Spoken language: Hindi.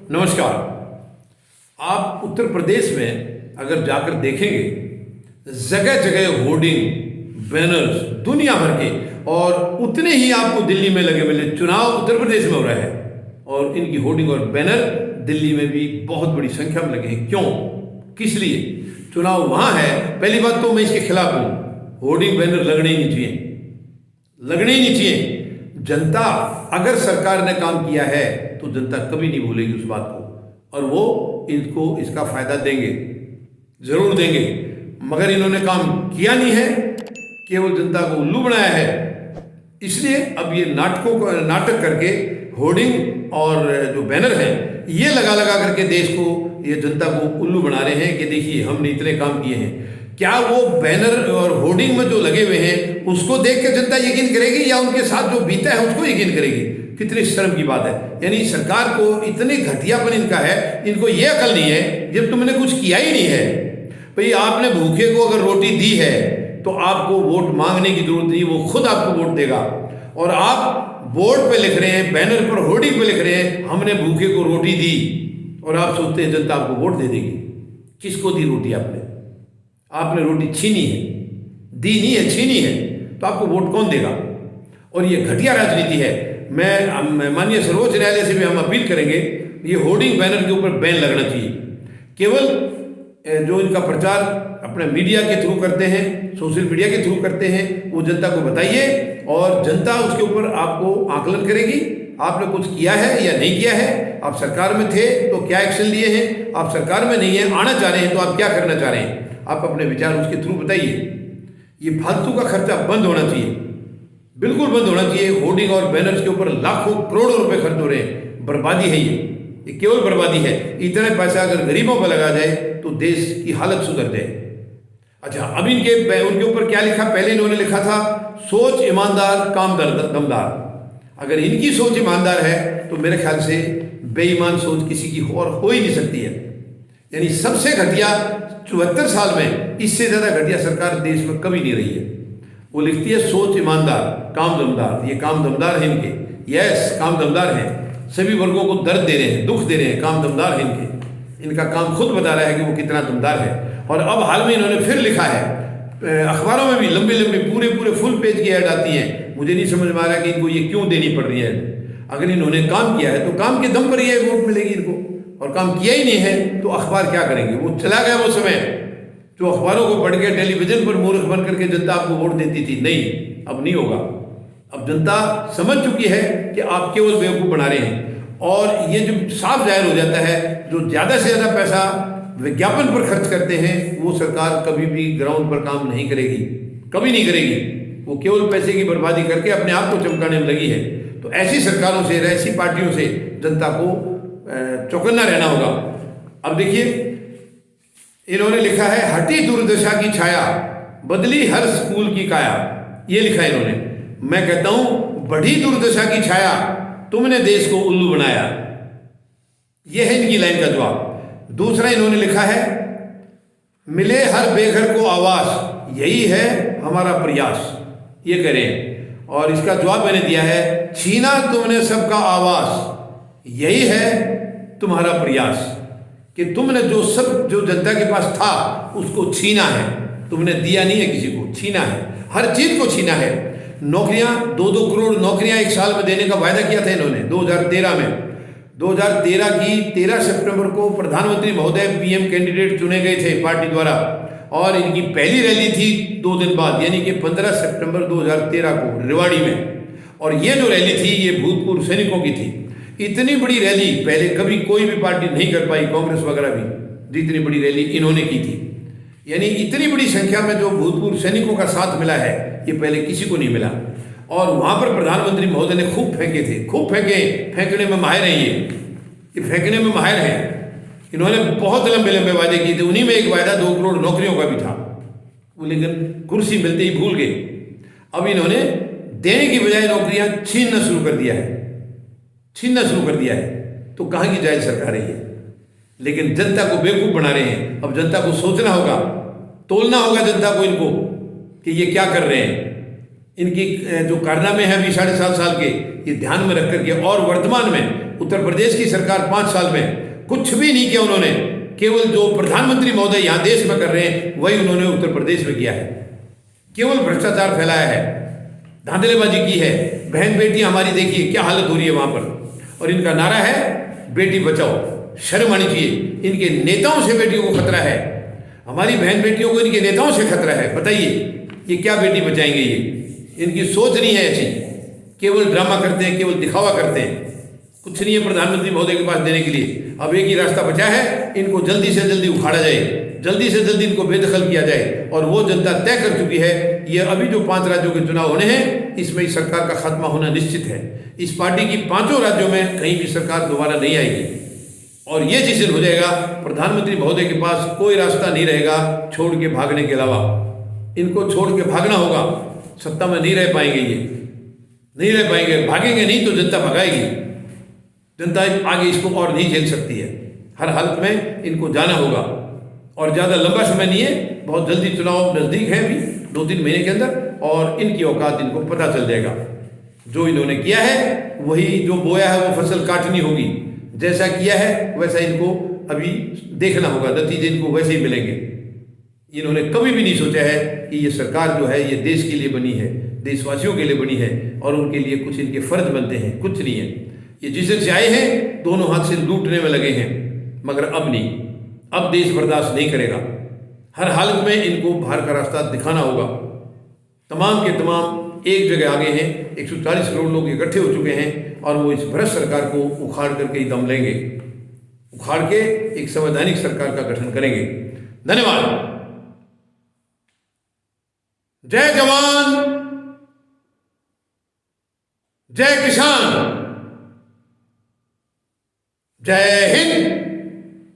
नमस्कार। आप उत्तर प्रदेश में अगर जाकर देखेंगे, जगह जगह होर्डिंग बैनर्स दुनिया भर के, और उतने ही आपको दिल्ली में लगे मिले। चुनाव उत्तर प्रदेश में हो रहा है और इनकी होर्डिंग और बैनर दिल्ली में भी बहुत बड़ी संख्या में लगे हैं। क्यों, किस लिए? चुनाव वहां है। पहली बात तो मैं इसके खिलाफ हूं, होर्डिंग बैनर लगने ही नहीं चाहिए, लगने ही नहीं चाहिए। जनता, अगर सरकार ने काम किया है तो जनता कभी नहीं भूलेगी उस बात को, और वो इनको इसका फायदा देंगे, जरूर देंगे। मगर इन्होंने काम किया नहीं है, केवल जनता को उल्लू बनाया है। इसलिए अब ये नाटक करके होर्डिंग और जो बैनर हैं ये लगा लगा करके देश को, ये जनता को उल्लू बना रहे हैं कि देखिए हमने इतने काम किए हैं। क्या वो बैनर और होर्डिंग में जो लगे हुए हैं उसको देख के जनता यकीन करेगी, या उनके साथ जो बीता है उसको यकीन करेगी? कितनी शर्म की बात है। यानी सरकार को इतने घटियापन इनका है, इनको ये अकल नहीं है जब तुमने कुछ किया ही नहीं है। भाई आपने भूखे को अगर रोटी दी है तो आपको वोट मांगने की जरूरत नहीं, वो खुद आपको वोट देगा। और आप बोर्ड पे लिख रहे हैं, बैनर पर होर्डिंग पे लिख रहे हैं हमने भूखे को रोटी दी, और आप सोचते हैं जनता आपको वोट दे देगी। किसको दी रोटी? आपने रोटी छीनी है, दी नहीं है, छीनी है, तो आपको वोट कौन देगा? और ये घटिया राजनीति है। मैं माननीय सर्वोच्च न्यायालय से भी हम अपील करेंगे, ये होर्डिंग बैनर के ऊपर बैन लगना चाहिए। केवल जो इनका प्रचार अपने मीडिया के थ्रू करते हैं, सोशल मीडिया के थ्रू करते हैं, वो जनता को बताइए और जनता उसके ऊपर आपको आकलन करेगी, आपने कुछ किया है या नहीं किया है। आप सरकार में थे तो क्या एक्शन लिए हैं, आप सरकार में नहीं है, आना चाह रहे हैं तो आप क्या करना चाह रहे हैं, आप अपने विचार उसके थ्रू बताइए। ये फालतू का खर्चा बंद होना चाहिए, बिल्कुल बंद होना चाहिए। होर्डिंग और बैनर्स के ऊपर लाखों करोड़ों रुपए खर्च हो रहे हैं, बर्बादी है ये केवल बर्बादी है। इतने पैसा अगर गरीबों पर लगा जाए तो देश की हालत सुधर जाए। अच्छा, अब उनके ऊपर क्या लिखा? पहले इन्होंने लिखा था सोच ईमानदार, काम दमदार। अगर इनकी सोच ईमानदार है तो मेरे ख्याल से बेईमान सोच किसी की और हो ही नहीं सकती है। यानी सबसे घटिया 74 साल में इससे ज्यादा घटिया सरकार देश में कभी नहीं रही है। वो लिखती है सोच ईमानदार, काम दमदार। ये काम दमदार है इनके, यस काम दमदार हैं, सभी वर्गों को दर्द दे रहे हैं, दुख दे रहे हैं, काम दमदार है इनके। इनका काम खुद बता रहा है कि वो कितना दमदार है। और अब हाल में इन्होंने फिर लिखा है, अखबारों में भी लंबी लंबी पूरे फुल पेज की ऐड आती है। मुझे नहीं समझ में आ रहा कि इनको ये क्यों देनी पड़ रही है। अगर इन्होंने काम किया है तो काम के दम पर ही वोट मिलेगी इनको, और काम किया ही नहीं है तो अखबार क्या करेंगे? वो चला गया वो समय जो अखबारों को पढ़ के टेलीविजन पर मूर्ख बन करके जनता आपको वोट देती थी। नहीं, अब नहीं होगा। अब जनता समझ चुकी है कि आप केवल बेवकूफ़ बना रहे हैं। और ये जो साफ जाहिर हो जाता है, जो ज़्यादा से ज़्यादा पैसा विज्ञापन पर खर्च करते हैं वो सरकार कभी भी ग्राउंड पर काम नहीं करेगी, कभी नहीं करेगी। वो केवल पैसे की बर्बादी करके अपने आप को चमकाने में लगी है। तो ऐसी सरकारों से, ऐसी पार्टियों से जनता को चौकन्ना रहना होगा। अब देखिए, इन्होंने लिखा है हटी दुर्दशा की छाया, बदली हर स्कूल की काया। ये लिखा है इन्होंने। मैं कहता हूं बढ़ी दुर्दशा की छाया, तुमने देश को उल्लू बनाया। यह है इनकी लाइन का जवाब। दूसरा इन्होंने लिखा है मिले हर बेघर को आवास, यही है हमारा प्रयास। ये कह रहे हैं। और इसका जवाब मैंने दिया है छीना तुमने सबका आवास, यही है तुम्हारा प्रयास। कि तुमने जो जनता के पास था उसको छीना है, तुमने दिया नहीं है किसी को, छीना है, हर चीज को छीना है। नौकरियां 2-2 करोड़ नौकरियां एक साल में देने का वायदा किया था इन्होंने 2013 में। 2013 की 13 सितंबर को प्रधानमंत्री महोदय पीएम कैंडिडेट चुने गए थे पार्टी द्वारा, और इनकी पहली रैली थी 2 दिन बाद, यानी कि 15 सितंबर 2013 को रेवाड़ी में। और ये जो रैली थी ये भूतपूर्व सैनिकों की थी। इतनी बड़ी रैली पहले कभी कोई भी पार्टी नहीं कर पाई, कांग्रेस वगैरह भी, जितनी बड़ी रैली इन्होंने की थी। यानी इतनी बड़ी संख्या में जो भूतपूर्व सैनिकों का साथ मिला है ये पहले किसी को नहीं मिला। और वहां पर प्रधानमंत्री महोदय ने खूब फेंके थे, खूब फेंके, फेंकने में माहिर हैं ये फेंकने में माहिर हैं। इन्होंने बहुत लंबे लंबे वादे किए थे, उन्हीं में एक वायदा 2 करोड़ नौकरियों का भी था, वो लेकिन कुर्सी मिलते ही भूल गए। अब इन्होंने देने की बजाय नौकरियां छीनना शुरू कर दिया है, छीनना शुरू कर दिया है। तो कहाँ की जायज सरकार है ये? लेकिन जनता को बेवकूफ बना रहे हैं। अब जनता को सोचना होगा, तोलना होगा जनता को इनको कि ये क्या कर रहे हैं। इनकी जो कारनामे हैं अभी 7.5 साल के, ये ध्यान में रख करके, और वर्तमान में उत्तर प्रदेश की सरकार 5 साल में कुछ भी नहीं किया उन्होंने। केवल जो प्रधानमंत्री महोदय यहाँ देश में कर रहे हैं वही उन्होंने उत्तर प्रदेश में किया है। केवल भ्रष्टाचार फैलाया है, धांधलेबाजी की है। बहन बेटी हमारी देखिए क्या हालत हो रही है वहाँ पर, और इनका नारा है बेटी बचाओ। शर्म आनी चाहिए। इनके नेताओं से बेटियों को खतरा है, हमारी बहन बेटियों को इनके नेताओं से खतरा है। बताइए ये क्या बेटी बचाएंगे? ये इनकी सोच नहीं है ऐसी, केवल ड्रामा करते हैं, केवल दिखावा करते हैं। कुछ नहीं है प्रधानमंत्री महोदय के पास देने के लिए। अब एक ही रास्ता बचा है, इनको जल्दी से जल्दी उखाड़ा जाए, जल्दी से जल्दी इनको बेदखल किया जाए। और वो जनता तय कर चुकी है, ये अभी जो 5 राज्यों के चुनाव होने हैं इसमें इस सरकार का खात्मा होना निश्चित है। इस पार्टी की 5 राज्यों में कहीं भी सरकार दोबारा नहीं आएगी, और ये जिस दिन हो जाएगा प्रधानमंत्री महोदय के पास कोई रास्ता नहीं रहेगा छोड़ के भागने के अलावा। इनको छोड़ के भागना होगा, सत्ता में नहीं रह पाएंगे, ये नहीं रह पाएंगे। भागेंगे नहीं तो जनता भगाएगी, जनता आगे इसको और नहीं झेल सकती है। हर हालत में इनको जाना होगा, और ज़्यादा लंबा समय नहीं है, बहुत जल्दी चुनाव नज़दीक है, अभी 2-3 महीने के अंदर, और इनकी औकात इनको पता चल जाएगा। जो इन्होंने किया है वही, जो बोया है वो फसल काटनी होगी। जैसा किया है वैसा इनको अभी देखना होगा, नतीजे इनको वैसे ही मिलेंगे। इन्होंने कभी भी नहीं सोचा है कि ये सरकार जो है ये देश के लिए बनी है, देशवासियों के लिए बनी है, और उनके लिए कुछ इनके फर्ज बनते हैं, कुछ नहीं है। ये जिस दिन से आए हैं दोनों हाथ से लूटने में लगे हैं, मगर अब नहीं, अब देश बर्दाश्त नहीं करेगा। हर हालत में इनको बाहर का रास्ता दिखाना होगा। तमाम के तमाम एक जगह आगे हैं, 140 करोड़ लोग इकट्ठे हो चुके हैं, और वो इस भ्रष्ट सरकार को उखाड़ करके ही दम लेंगे, उखाड़ के एक संवैधानिक सरकार का गठन करेंगे। धन्यवाद। जय जवान, जय किसान, जय हिंद।